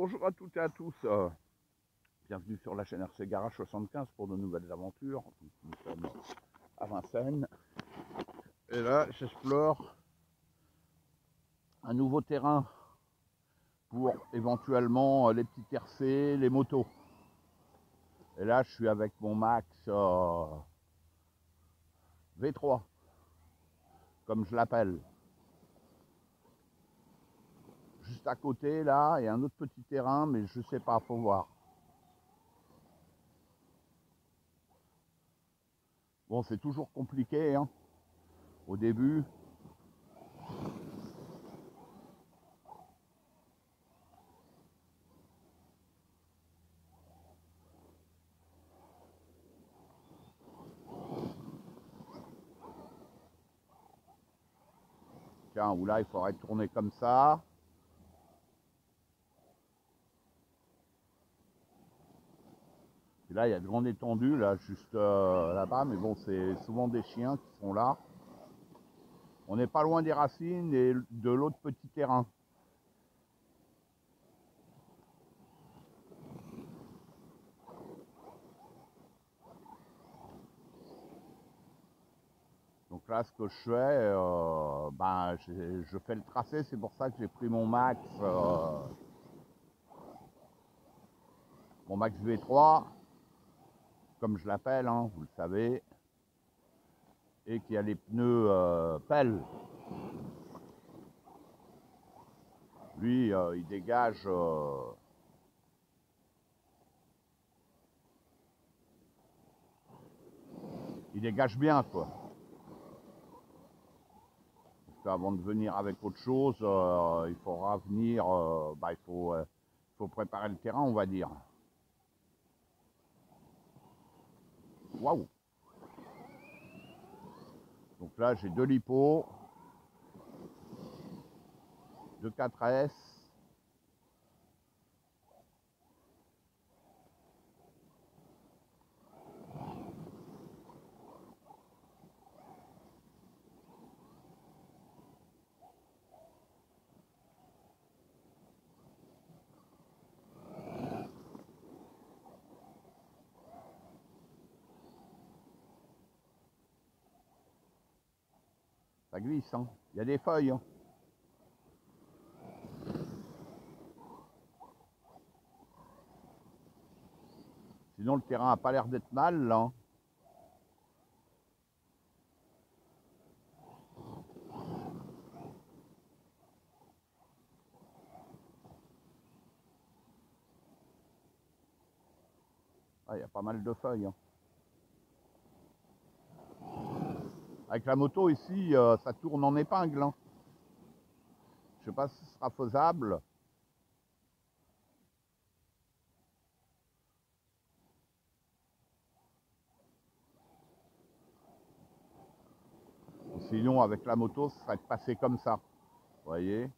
Bonjour à toutes et à tous, bienvenue sur la chaîne RC Garage 75 pour de nouvelles aventures. Nous sommes à Vincennes et là j'explore un nouveau terrain pour éventuellement les petits RC, les motos. Et là je suis avec mon Max V3 comme je l'appelle. Juste à côté là il y a un autre petit terrain mais je sais pas, faut voir. Bon, c'est toujours compliqué hein, au début. Tiens, ou là il faudrait tourner comme ça. Et là, il y a de grandes étendues, là, juste là-bas, mais bon, c'est souvent des chiens qui sont là. On n'est pas loin des racines et de l'autre petit terrain. Donc là, ce que je fais, je fais le tracé, c'est pour ça que j'ai pris mon Max V3, comme je l'appelle, hein, vous le savez, et qui a les pneus pelle. Lui, il dégage bien, quoi. Parce qu'avant de venir avec autre chose, il faudra venir, il faut préparer le terrain, on va dire. Waouh! Donc là, j'ai deux lipos, deux 4S. Ça glisse, hein. Il y a des feuilles, hein. Sinon, le terrain n'a pas l'air d'être mal, là. Ah, il y a pas mal de feuilles, hein. Avec la moto ici, ça tourne en épingle, hein. Je sais pas si ce sera faisable. Sinon, avec la moto, ce serait de passer comme ça. Vous voyez?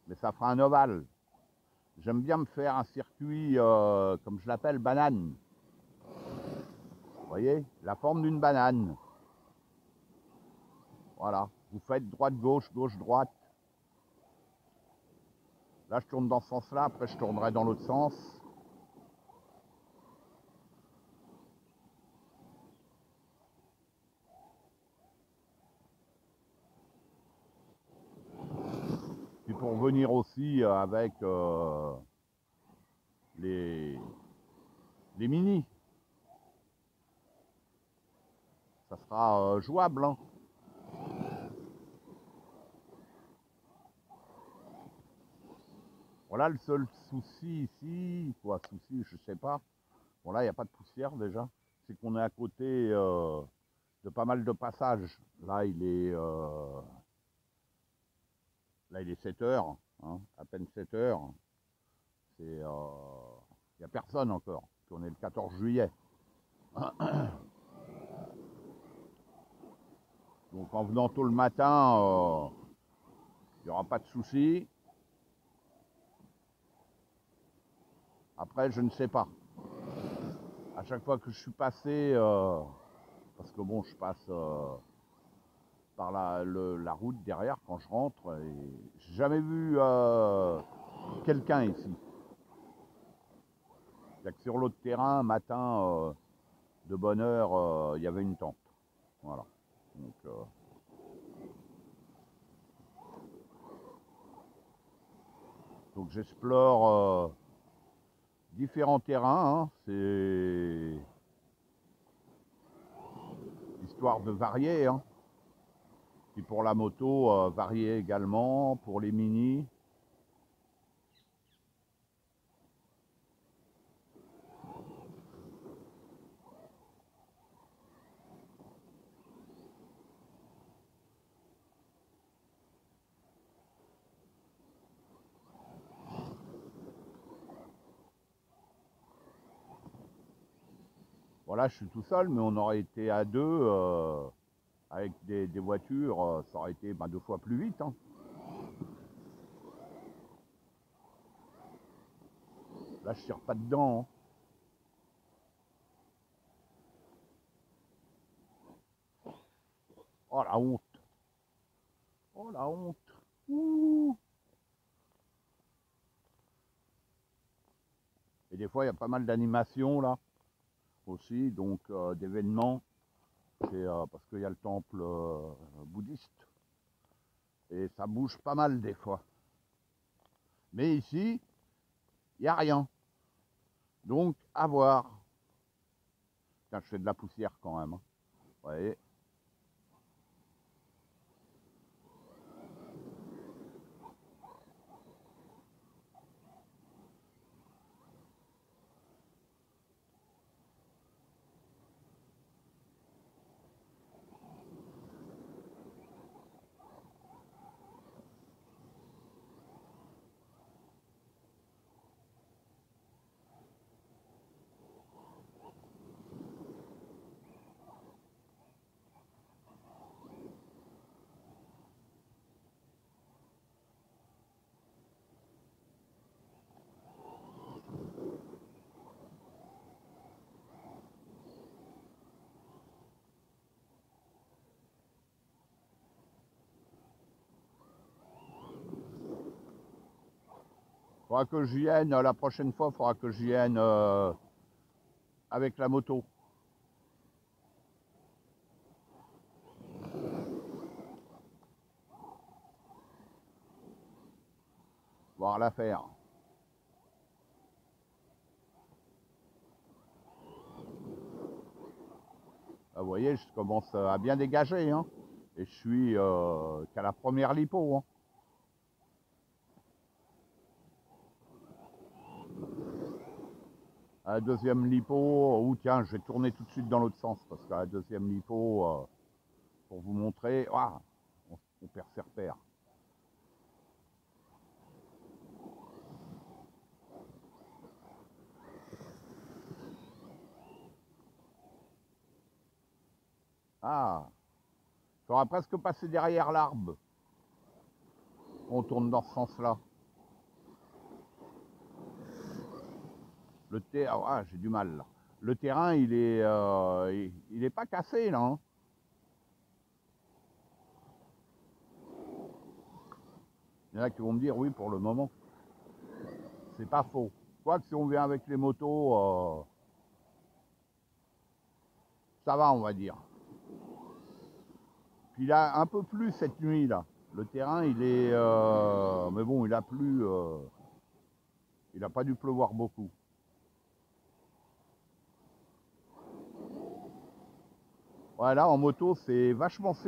Mais ça fera un ovale. J'aime bien me faire un circuit, comme je l'appelle, banane. Vous voyez? La forme d'une banane. Voilà. Vous faites droite-gauche, gauche-droite. Là, je tourne dans ce sens-là. Après, je tournerai dans l'autre sens. Puis pour venir aussi avec les mini. Ça sera jouable, hein. Voilà le seul souci ici, quoi, souci, je sais pas. Bon là, il n'y a pas de poussière déjà. C'est qu'on est à côté de pas mal de passages. Là, il est 7 heures, hein, à peine 7 heures. Il n'y a personne encore. Puis on est le 14 juillet. Donc en venant tôt le matin, il n'y aura pas de souci. Après, je ne sais pas. À chaque fois que je suis passé, parce que bon, je passe par la route derrière quand je rentre, et j'ai jamais vu quelqu'un ici. C'est que sur l'autre terrain, matin, de bonne heure, il y avait une tente. Voilà. Donc j'explore différents terrains. Hein. C'est histoire de varier. Hein. Puis pour la moto, varier également. Pour les mini. Voilà, je suis tout seul, mais on aurait été à deux avec des voitures, ça aurait été 2 fois plus vite. Hein. Là, je tire pas dedans. Hein. Oh la honte! Oh la honte! Ouh. Et des fois, il y a pas mal d'animations là aussi, donc d'événements. C'est parce qu'il y a le temple bouddhiste. Et ça bouge pas mal des fois. Mais ici, il n'y a rien. Donc, à voir. Tiens, je fais de la poussière quand même. Hein. Vous voyez. Faudra que j'y vienne la prochaine fois, faudra que j'y vienne avec la moto. Voir la faire. Vous voyez, je commence à bien dégager. Hein. Et je suis qu'à la première lipo. Hein. À la deuxième lipo, ou tiens, je vais tourner tout de suite dans l'autre sens, parce qu'à la deuxième lipo, pour vous montrer, on perd ses repères. Ah, il faudra presque passer derrière l'arbre. On tourne dans ce sens-là. Le terrain, j'ai du mal là. Le terrain, il est pas cassé là. Hein. Il y en a qui vont me dire oui pour le moment. C'est pas faux. Quoique si on vient avec les motos, ça va on va dire. Puis là, un peu plus cette nuit là. Le terrain il est... mais bon, il a plu... il n'a pas dû pleuvoir beaucoup. Voilà, en moto c'est vachement